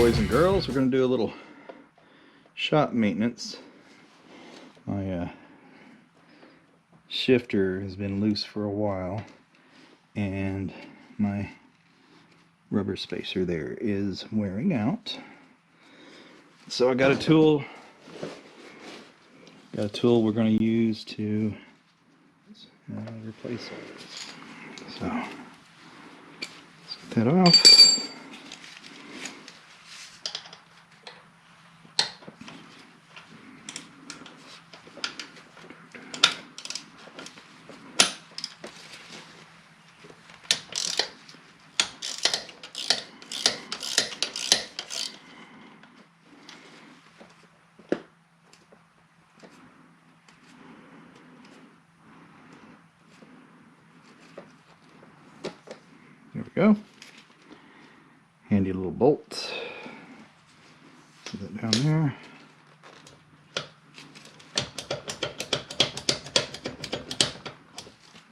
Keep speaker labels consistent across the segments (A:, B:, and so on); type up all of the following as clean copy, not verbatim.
A: boys and girls. We're going to do a little shop maintenance. My shifter has been loose for a while, and my rubber spacer there is wearing out. So I got a tool. We're going to use to replace it. So let's get that off. There we go. Handy little bolt. Put that down there.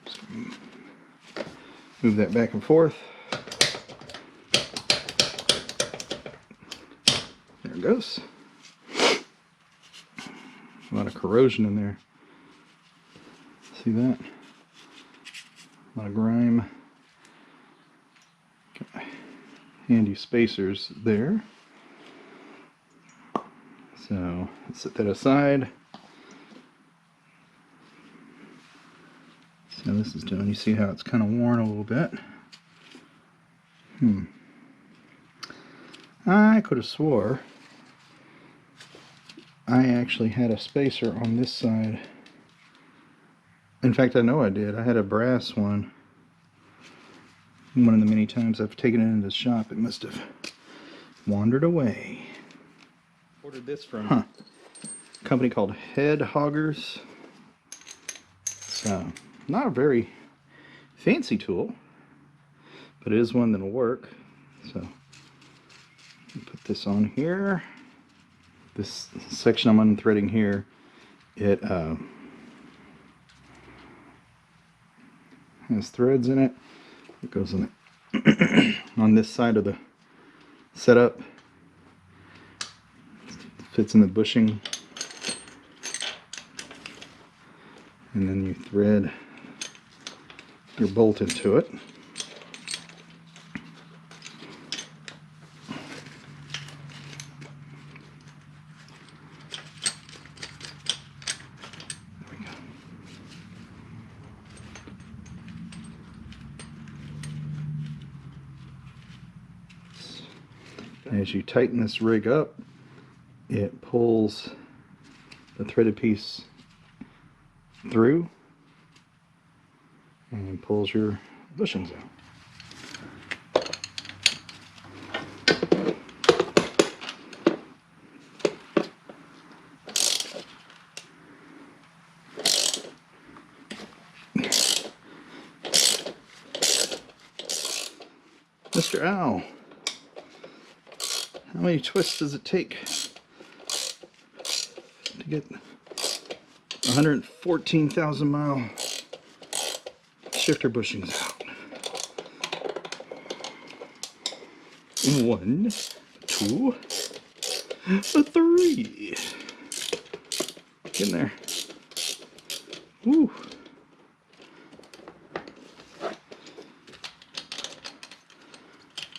A: Just move that back and forth. There it goes. A lot of corrosion in there. See that? A lot of grime. Handy spacers there. So let's set that aside. So this is doing, you see how it's kind of worn a little bit. I could have swore I actually had a spacer on this side. In fact, I know I did. I had a brass one. One of the many times I've taken it into the shop, it must have wandered away. Ordered this from a company called Head Hoggers. So, not a very fancy tool, but it is one that'll work. So, put this on here. This section I'm unthreading here, it has threads in it. It goes on the on this side of the setup. Fits in the bushing, and then you thread your bolt into it. There we go. As you tighten this rig up, it pulls the threaded piece through and pulls your bushings out. Mr. Owl, how many twists does it take to get 114,000 mile shifter bushings out? 1, 2, 3. Get in there. Woo.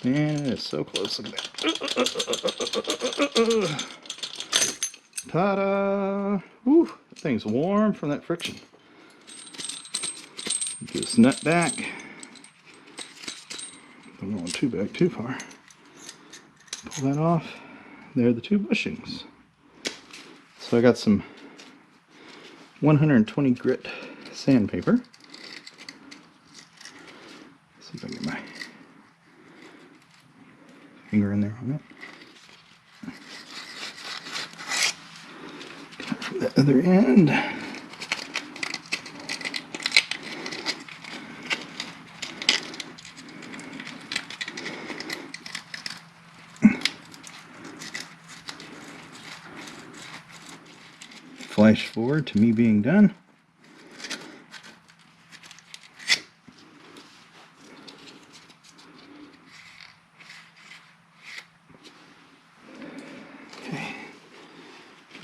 A: Man, it's so close. Look at that. Ta-da! Woo! That thing's warm from that friction. Get this nut back. Don't want too back too far. Pull that off. There are the two bushings. So I got some 120 grit sandpaper. See if I can get my finger in there on that. From the other end. Flash forward to me being done.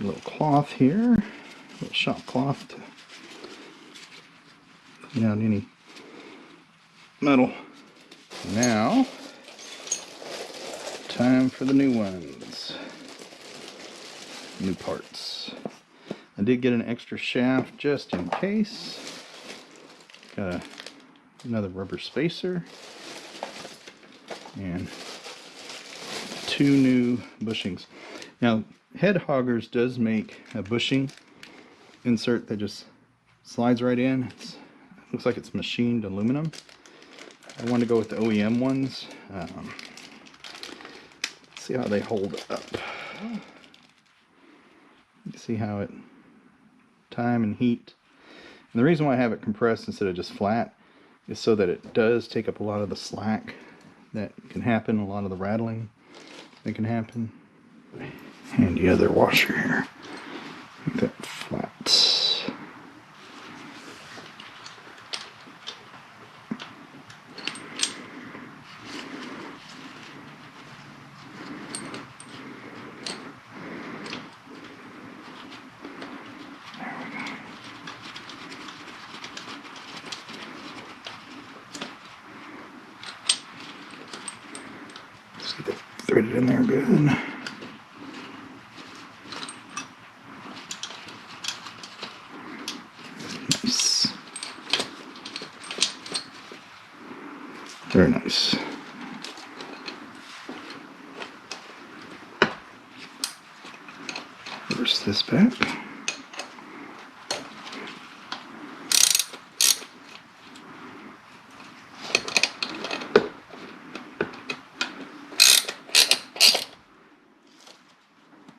A: A little cloth here, a little shop cloth to clean out any metal. Now, time for the new ones. New parts. I did get an extra shaft just in case. Got another rubber spacer and 2 new bushings. Now, Head Hoggers does make a bushing insert that just slides right in. It looks like it's machined aluminum. I want to go with the OEM ones. See how they hold up. You can see how it, time and heat. And the reason why I have it compressed instead of just flat is so that it does take up a lot of the slack that can happen, a lot of the rattling that can happen. Handy other washer here. Make that flat. Just get that threaded in there good. Nice. Very nice. Reverse this back.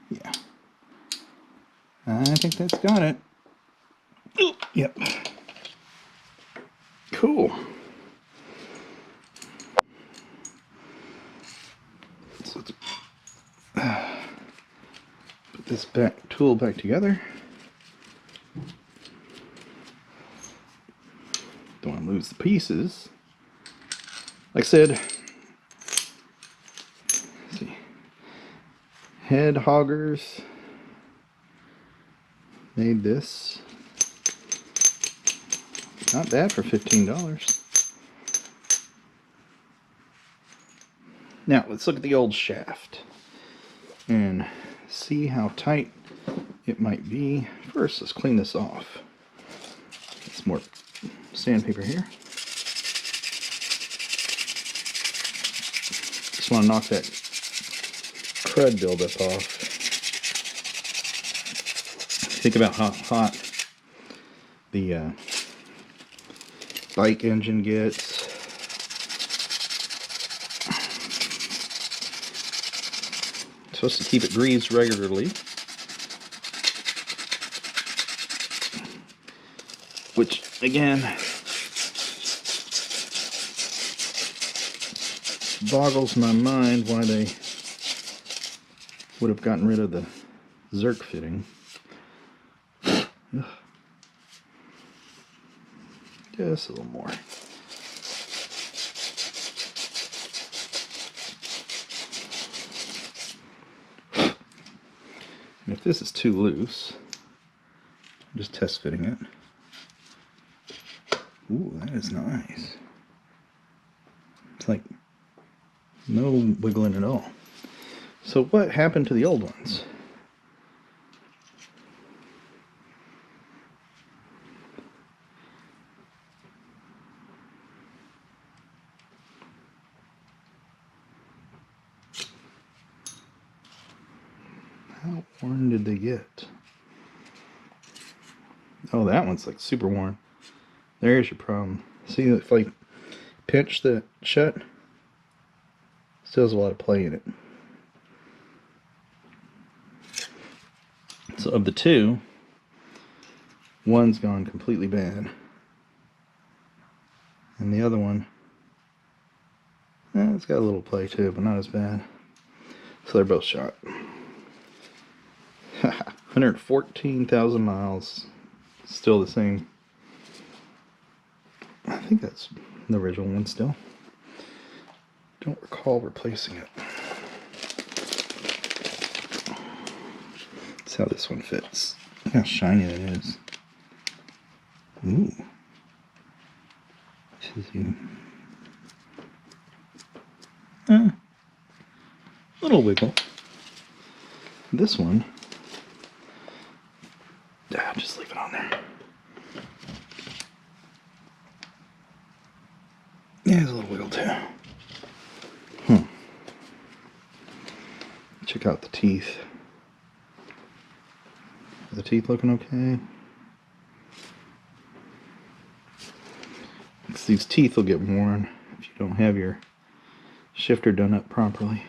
A: Yeah. I think that's got it. Yep. Cool. So let's put this tool back together. Don't want to lose the pieces. Like I said, let's see. Head Hoggers made this. Not bad for $15. Now let's look at the old shaft and see how tight it might be. First, let's clean this off. Get some more sandpaper here. Just want to knock that crud buildup off. Think about how hot the bike engine gets. Supposed to keep it greased regularly, which again boggles my mind why they would have gotten rid of the Zerk fitting. Ugh. Just a little more. And if this is too loose, I'm just test fitting it. Ooh, that is nice. It's like no wiggling at all. So what happened to the old ones? How worn did they get? Oh, that one's like super worn. There's your problem. See, if I pinch that shut, still has a lot of play in it. So of the two, one's gone completely bad. And the other one, it's got a little play too, but not as bad. So they're both shot. 114,000 miles. Still the same. I think that's the original one still. Don't recall replacing it. That's how this one fits. Look how shiny it is. Ooh. Little wiggle. This one, just leave it on there. Yeah, there's a little wiggle too. Check out the teeth. Are the teeth looking okay? These teeth will get worn if you don't have your shifter done up properly.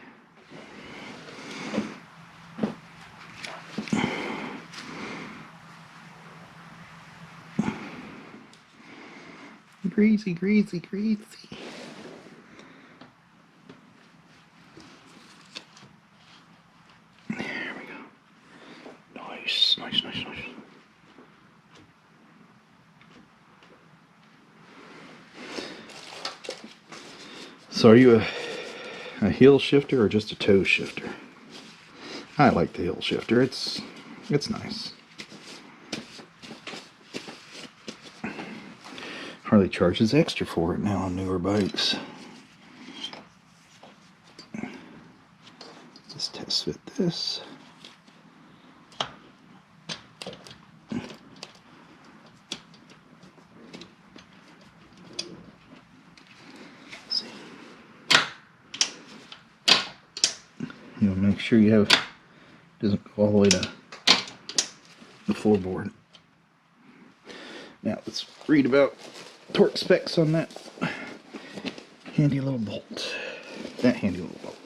A: Greasy, greasy, greasy. There we go. Nice, nice, nice, nice. So are you a heel shifter or just a toe shifter? I like the heel shifter. It's nice. Harley charges extra for it now on newer bikes. Let's test fit this. Let's see. You'll make sure you have doesn't go all the way to the floorboard. Now let's read about torque specs on that handy little bolt. That handy little bolt.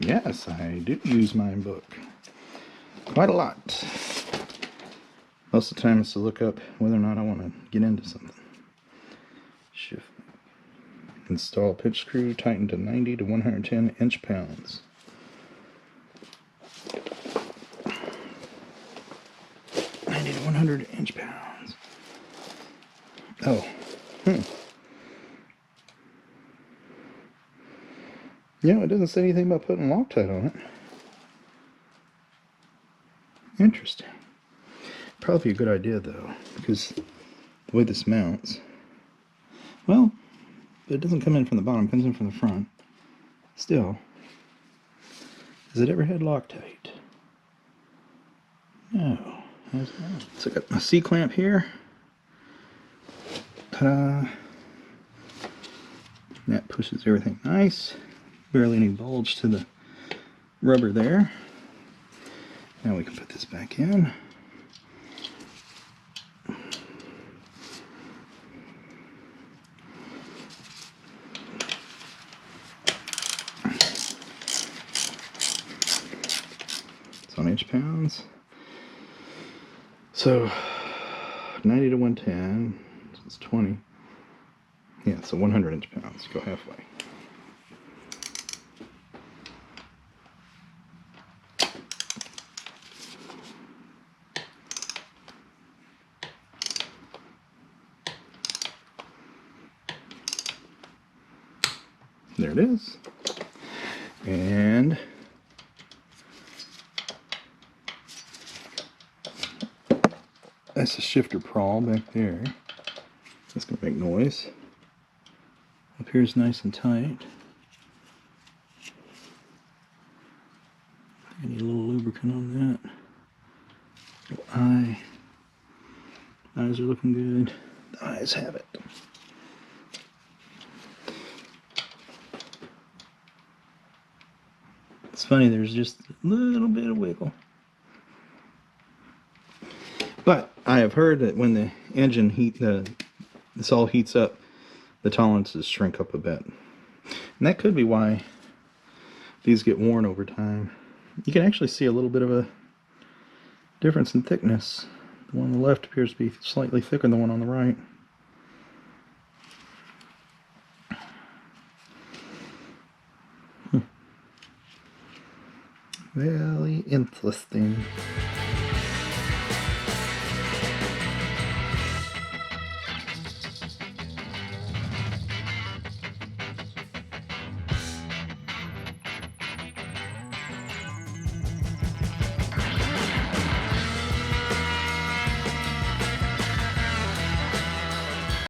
A: Yes, I do use my book quite a lot. Most of the time it's to look up whether or not I want to get into something. Shift. Install pitch screw, tighten to 90 to 110 inch-pounds. To 100 inch-pounds. Oh. Yeah, it doesn't say anything about putting Loctite on it. Interesting. Probably a good idea though, because the way this mounts, well, it doesn't come in from the bottom, it comes in from the front. Still, has it ever had Loctite? No. So I got my C-clamp here. Ta-da! That pushes everything nice. Barely any bulge to the rubber there. Now we can put this back in. It's on inch-pounds. So 90 to 110, so it's 20. Yeah, so 100 inch-pounds. Go halfway. There it is. And that's the shifter pawl back there. That's going to make noise. Up here's nice and tight. I need a little lubricant on that. Little eye. Eyes are looking good. The eyes have it. It's funny, there's just a little bit of wiggle. But I have heard that when the engine this all heats up, the tolerances shrink up a bit. And that could be why these get worn over time. You can actually see a little bit of a difference in thickness. The one on the left appears to be slightly thicker than the one on the right. Very interesting.